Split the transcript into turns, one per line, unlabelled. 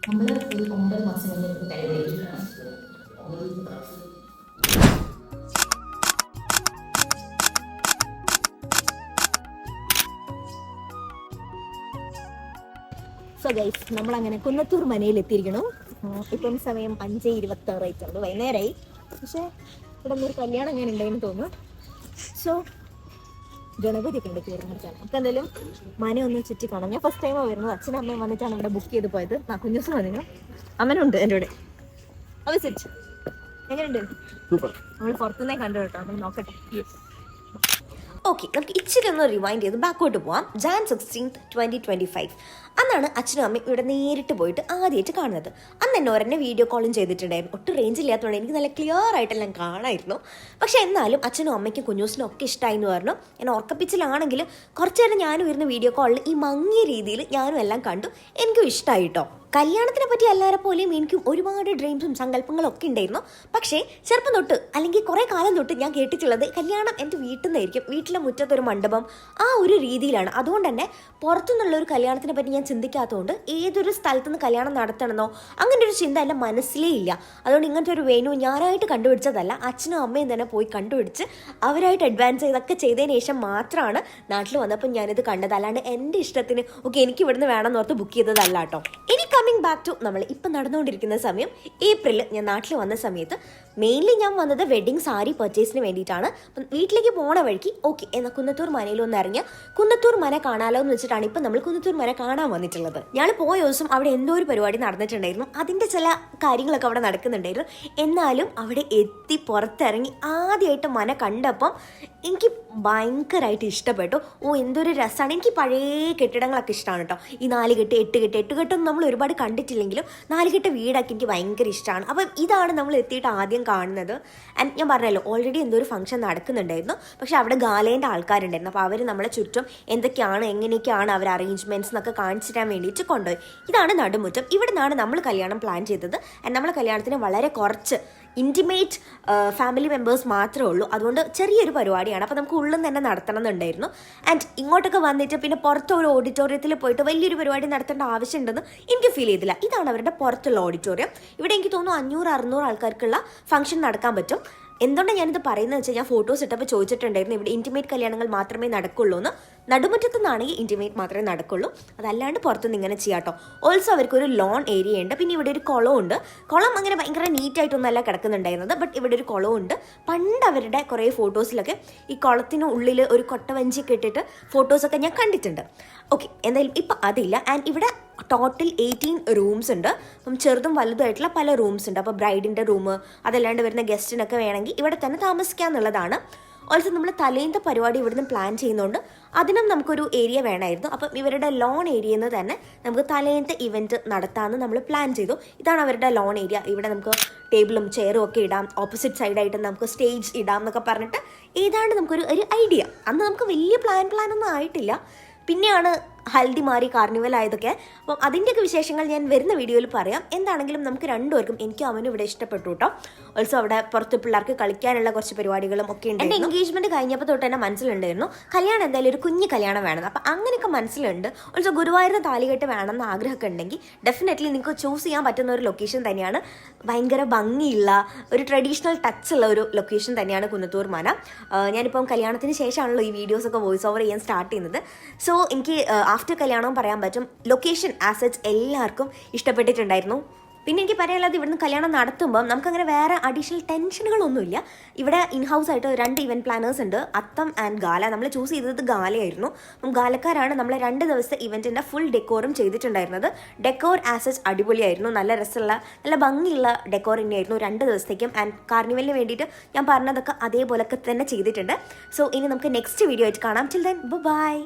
നമ്മൾ ഒരു 9 മാസം കഴിഞ്ഞിട്ട് കല്യാണം. സോ ഗൈസ്, നമ്മളങ്ങനെ കുന്നത്തൂർ മനയിൽ എത്തിയിരിക്കണം. ഇപ്പം സമയം 5:26 ആയിട്ടുണ്ട്, വൈകുന്നേരമായി. പക്ഷേ ഇവിടെ ഒരു കല്യാണം അങ്ങനെ ഉണ്ടെന്ന് തോന്നുന്നു. സോ ഗണപതിയൊക്കെ ഉണ്ട് കയറുന്നിടത്താണ്. അപ്പം എന്തായാലും മന ഒന്ന് ചുറ്റി കാണാം. ഞാൻ ഫസ്റ്റ് ടൈമാണ് വരുന്നത്. അച്ഛനും അമ്മയും വന്നിട്ടാണ് ഇവിടെ ബുക്ക് ചെയ്ത് പോയത്. കുഞ്ഞുസം വന്നിരുന്നു, അമ്മനുണ്ട് എൻ്റെ കൂടെ. അത് സെറ്റ് എങ്ങനെയുണ്ട്? നമ്മൾ പുറത്തുനിന്നേ കണ്ടു കേട്ടോ, നമ്മൾ നോക്കട്ടെ.
ഓക്കെ, നമുക്ക് ഇച്ചിരി ഒന്ന് റിവൈൻഡ് ചെയ്ത് ബാക്കോട്ട് പോവാം. Jan 16, 2025 അന്നാണ് അച്ഛനും അമ്മയും ഇവിടെ നേരിട്ട് പോയിട്ട് ആദ്യമായിട്ട് കാണുന്നത്. അന്ന് എന്നെ ഒരെന്നെ വീഡിയോ കോളും ചെയ്തിട്ടുണ്ടായിരുന്നു. ഒട്ടും റേഞ്ച് ഇല്ലാത്തതുകൊണ്ട് എനിക്ക് നല്ല ക്ലിയർ ആയിട്ടെല്ലാം കാണാമായിരുന്നു. പക്ഷേ എന്നാലും അച്ഛനും അമ്മയ്ക്കും കുഞ്ഞൂസിനും ഒക്കെ ഇഷ്ടമായി എന്ന് പറഞ്ഞു. ഞാൻ ഉറക്കപ്പിച്ചിലാണെങ്കിൽ കുറച്ചു നേരം ഞാനും ഇരുന്ന് വീഡിയോ കോളിൽ ഈ മങ്ങിയ രീതിയിൽ ഞാനും എല്ലാം കണ്ടു. എനിക്കും ഇഷ്ടമായി കേട്ടോ. കല്യാണത്തിനെ പറ്റി എല്ലാവരെ പോലെയും എനിക്കും ഒരുപാട് ഡ്രീംസും സങ്കല്പങ്ങളും ഒക്കെ ഉണ്ടായിരുന്നു. പക്ഷേ ചെറുപ്പം തൊട്ട് അല്ലെങ്കിൽ കുറേ കാലം തൊട്ട് ഞാൻ കേട്ടിട്ടുള്ളത് കല്യാണം എൻ്റെ വീട്ടിൽ നിന്നായിരിക്കും, വീട്ടിലെ മുറ്റത്തൊരു മണ്ഡപം, ആ ഒരു രീതിയിലാണ്. അതുകൊണ്ട് തന്നെ പുറത്തുനിന്നുള്ള ഒരു കല്യാണത്തിനെ പറ്റി ഞാൻ ചിന്തിക്കാത്തതുകൊണ്ട് ഏതൊരു സ്ഥലത്തുനിന്ന് കല്യാണം നടത്തണമെന്നോ അങ്ങനെ ഒരു ചിന്ത എൻ്റെ മനസ്സിലേ ഇല്ല. അതുകൊണ്ട് ഇങ്ങനത്തെ ഒരു വേനു ഞാനായിട്ട് കണ്ടുപിടിച്ചതല്ല, അച്ഛനും അമ്മയും തന്നെ പോയി കണ്ടുപിടിച്ച് അവരായിട്ട് അഡ്വാൻസ് ചെയ്തൊക്കെ ചെയ്തതിന് ശേഷം മാത്രമാണ് നാട്ടിൽ വന്നപ്പോൾ ഞാനിത് കണ്ടത്. അല്ലാണ്ട് എൻ്റെ ഇഷ്ടത്തിന് ഓക്കെ എനിക്ക് ഇവിടുന്ന് വേണമെന്ന് ഓർത്ത് ബുക്ക് ചെയ്തതല്ല കേട്ടോ. കമ്മിങ് ബാക്ക് ടു നമ്മൾ ഇപ്പം നടന്നുകൊണ്ടിരിക്കുന്ന സമയം ഏപ്രിൽ ഞാൻ നാട്ടിൽ വന്ന സമയത്ത് മെയിൻലി ഞാൻ വന്നത് വെഡിങ് സാരി പർച്ചേസിന് വേണ്ടിയിട്ടാണ്. അപ്പം വീട്ടിലേക്ക് പോണ വഴിക്ക് ഓക്കെ എന്നാൽ കുന്നത്തൂർ മനയിലൊന്ന് ഇറങ്ങിയ കുന്നത്തൂർ മന കാണാലോ എന്ന് വെച്ചിട്ടാണ് ഇപ്പം നമ്മൾ കുന്നത്തൂർ മന കാണാൻ വന്നിട്ടുള്ളത്. ഞാൻ പോയ ദിവസം അവിടെ എന്തോ ഒരു പരിപാടി നടന്നിട്ടുണ്ടായിരുന്നു, അതിൻ്റെ ചില കാര്യങ്ങളൊക്കെ അവിടെ നടക്കുന്നുണ്ടായിരുന്നു. എന്നാലും അവിടെ എത്തി പുറത്തിറങ്ങി ആദ്യമായിട്ട് മന കണ്ടപ്പം എനിക്ക് ഭയങ്കരമായിട്ട് ഇഷ്ടപ്പെട്ടു. എന്തൊരു രസമാണ്. എനിക്ക് പഴയ കെട്ടിടങ്ങളൊക്കെ ഇഷ്ടമാണ് കേട്ടോ. ഈ 4 കെട്ട് 8 കെട്ട് 8 കെട്ടൊന്നും നമ്മൾ ഒരുപാട് കണ്ടിട്ടില്ലെങ്കിലും 4 കെട്ട് വീടൊക്കെ എനിക്ക് ഭയങ്കര ഇഷ്ടമാണ്. അപ്പം ഇതാണ് നമ്മൾ എത്തിയിട്ട് ആദ്യം കാണുന്നത്. ആൻഡ് ഞാൻ പറഞ്ഞല്ലോ ഓൾറെഡി എന്തോ ഒരു ഫംഗ്ഷൻ നടക്കുന്നുണ്ടായിരുന്നു. പക്ഷെ അവിടെ ഗാലേൻ്റെ ആൾക്കാരുണ്ടായിരുന്നു. അപ്പോൾ അവർ നമ്മളെ ചുറ്റും എന്തൊക്കെയാണ് എങ്ങനെയൊക്കെയാണ് അവർ അറേഞ്ച്മെൻറ്റ്സ് എന്നൊക്കെ കാണിച്ചു തരാൻ വേണ്ടിയിട്ട് കൊണ്ടുപോയി. ഇതാണ് നടുമുറ്റം. ഇവിടെ നിന്നാണ് നമ്മൾ കല്യാണം പ്ലാൻ ചെയ്തത്. ആൻഡ് നമ്മളെ കല്യാണത്തിന് വളരെ കുറച്ച് ഇൻറ്റിമേറ്റ് ഫാമിലി മെമ്പേഴ്സ് മാത്രമേ ഉള്ളൂ. അതുകൊണ്ട് ചെറിയൊരു പരിപാടിയാണ്. അപ്പോൾ നമുക്ക് ഉള്ളിൽ തന്നെ നടത്തണം എന്നുണ്ടായിരുന്നു. ആൻഡ് ഇങ്ങോട്ടൊക്കെ വന്നിട്ട് പിന്നെ പുറത്ത് ഒരു ഓഡിറ്റോറിയത്തിൽ പോയിട്ട് വലിയൊരു പരിപാടി നടത്തേണ്ട ആവശ്യമുണ്ടെന്ന് എനിക്ക് ഫീൽ ചെയ്തില്ല. ഇതാണ് അവരുടെ പുറത്തുള്ള ഓഡിറ്റോറിയം. ഇവിടെ എനിക്ക് തോന്നുന്നു 500-600 ആൾക്കാർക്കുള്ള ഫംഗ്ഷൻ നടക്കാൻ പറ്റും. എന്തുകൊണ്ടാണ് ഞാനിത് പറയുന്നത് വെച്ചാൽ ഞാൻ ഫോട്ടോസ് ഇട്ടപ്പോൾ ചോദിച്ചിട്ടുണ്ടായിരുന്നു ഇവിടെ ഇൻറ്റിമേറ്റ് കല്യാണങ്ങൾ മാത്രമേ നടക്കുള്ളൂ എന്ന്. നടുമുറ്റത്ത് നിന്നാണെങ്കിൽ ഇൻറ്റിമേറ്റ് മാത്രമേ നടക്കുള്ളൂ, അതല്ലാണ്ട് പുറത്തുനിന്ന് ഇങ്ങനെ ചെയ്യാം കേട്ടോ. ഓൾസോ അവർക്കൊരു ലോൺ ഏരിയ ഉണ്ട്. പിന്നെ ഇവിടെ ഒരു കുളമുണ്ട്. കുളം അങ്ങനെ ഭയങ്കര നീറ്റായിട്ടൊന്നല്ല കിടക്കുന്നുണ്ടായിരുന്നത്, ബട്ട് ഇവിടെ ഒരു കുളമുണ്ട്. പണ്ട് അവരുടെ കുറേ ഫോട്ടോസിലൊക്കെ ഈ കുളത്തിന് ഉള്ളിൽ ഒരു കൊട്ടവഞ്ചിയൊക്കെ ഇട്ടിട്ട് ഫോട്ടോസൊക്കെ ഞാൻ കണ്ടിട്ടുണ്ട്. ഓക്കെ, എന്തായാലും ഇപ്പം അതില്ല. ആൻഡ് ഇവിടെ ടോട്ടൽ 18 റൂംസ് ഉണ്ട്. അപ്പം ചെറുതും വലുതുമായിട്ടുള്ള പല റൂംസ് ഉണ്ട്. അപ്പോൾ ബ്രൈഡിൻ്റെ റൂം അതല്ലാണ്ട് വരുന്ന ഗസ്റ്റിനൊക്കെ വേണമെങ്കിൽ ഇവിടെ തന്നെ താമസിക്കാമെന്നുള്ളതാണ്. ഓൾസോ നമ്മൾ തലേന്നത്തെ പരിപാടി ഇവിടുന്ന് പ്ലാൻ ചെയ്യുന്നതുകൊണ്ട് അതിനും നമുക്കൊരു ഏരിയ വേണമായിരുന്നു. അപ്പം ഇവരുടെ ലോൺ ഏരിയയിൽ നിന്ന് തന്നെ നമുക്ക് തലേന്നത്തെ ഇവൻറ്റ് നടത്താമെന്ന് നമ്മൾ പ്ലാൻ ചെയ്തു. ഇതാണ് അവരുടെ ലോൺ ഏരിയ. ഇവിടെ നമുക്ക് ടേബിളും ചെയറും ഒക്കെ ഇടാം. ഓപ്പോസിറ്റ് സൈഡായിട്ട് നമുക്ക് സ്റ്റേജ് ഇടാം എന്നൊക്കെ പറഞ്ഞിട്ട് ഏതാണ്ട് നമുക്കൊരു ഐഡിയ. അന്ന് നമുക്ക് വലിയ പ്ലാനൊന്നും ആയിട്ടില്ല. പിന്നെയാണ് ഹൽദി മാറി കാർണിവൽ ആയതൊക്കെ. അപ്പം അതിൻ്റെയൊക്കെ വിശേഷങ്ങൾ ഞാൻ വരുന്ന വീഡിയോയിൽ പറയാം. എന്താണെങ്കിലും നമുക്ക് രണ്ടുപേർക്കും എനിക്കും അവനും ഇവിടെ ഇഷ്ടപ്പെട്ടു കേട്ടോ. ഓൾസോ അവിടെ പുറത്ത് പിള്ളേർക്ക് കളിക്കാനുള്ള കുറച്ച് പരിപാടികളും ഒക്കെ ഉണ്ട്. എൻ്റെ എൻഗേജ്മെൻറ്റ് കഴിഞ്ഞപ്പോൾ തൊട്ട് തന്നെ മനസ്സിലുണ്ടായിരുന്നു കല്യാണം എന്തായാലും ഒരു കുഞ്ഞു കല്യാണം വേണമെന്ന്. അപ്പം അങ്ങനെയൊക്കെ മനസ്സിലുണ്ട്. ഓൾസോ ഗുരുവായൂരിന് താലികെട്ട് വേണമെന്ന് ആഗ്രഹമൊക്കെ ഉണ്ടെങ്കിൽ ഡെഫിനറ്റ്ലി നിങ്ങൾക്ക് ചൂസ് ചെയ്യാൻ പറ്റുന്ന ഒരു ലൊക്കേഷൻ തന്നെയാണ്. ഭയങ്കര ഭംഗിയുള്ള ഒരു ട്രഡീഷണൽ ടച്ചുള്ള ഒരു ലൊക്കേഷൻ തന്നെയാണ് കുന്നത്തൂർ മന. ഞാനിപ്പം കല്യാണത്തിന് ശേഷമാണല്ലോ ഈ വീഡിയോസൊക്കെ വോയിസ് ഓവർ ചെയ്യാൻ സ്റ്റാർട്ട് ചെയ്യുന്നത്. സോ എനിക്ക് ആഫ്റ്റർ കല്യാണവും പറയാൻ പറ്റും ലൊക്കേഷൻ ആസറ്റ്സ് എല്ലാവർക്കും ഇഷ്ടപ്പെട്ടിട്ടുണ്ടായിരുന്നു. പിന്നെ എനിക്ക് പറയാനുള്ളത് ഇവിടുന്ന് കല്യാണം നടത്തുമ്പം നമുക്കങ്ങനെ വേറെ അഡീഷണൽ ടെൻഷനുകളൊന്നുമില്ല. ഇവിടെ ഇൻഹൗസ് ആയിട്ട് 2 ഇവൻറ്റ് പ്ലാനേഴ്സ് ഉണ്ട്, അത്തം ആൻഡ് ഗാല. നമ്മൾ ചൂസ് ചെയ്തത് ഗാലയായിരുന്നു. അപ്പം ഗാലക്കാരാണ് നമ്മളെ 2 ദിവസത്തെ ഇവൻറ്റിൻ്റെ ഫുൾ ഡെക്കോറും ചെയ്തിട്ടുണ്ടായിരുന്നത്. ഡെക്കോർ ആസറ്റ്സ് അടിപൊളിയായിരുന്നു. നല്ല രസമുള്ള നല്ല ഭംഗിയുള്ള ഡെക്കോർ തന്നെയായിരുന്നു 2 ദിവസത്തേക്കും. ആൻഡ് കാർണിവലിന് വേണ്ടിയിട്ട് ഞാൻ പറഞ്ഞതൊക്കെ അതേപോലൊക്കെ തന്നെ ചെയ്തിട്ടുണ്ട്. സോ ഇനി നമുക്ക് നെക്സ്റ്റ് വീഡിയോ ആയിട്ട് കാണാം. Till then bye.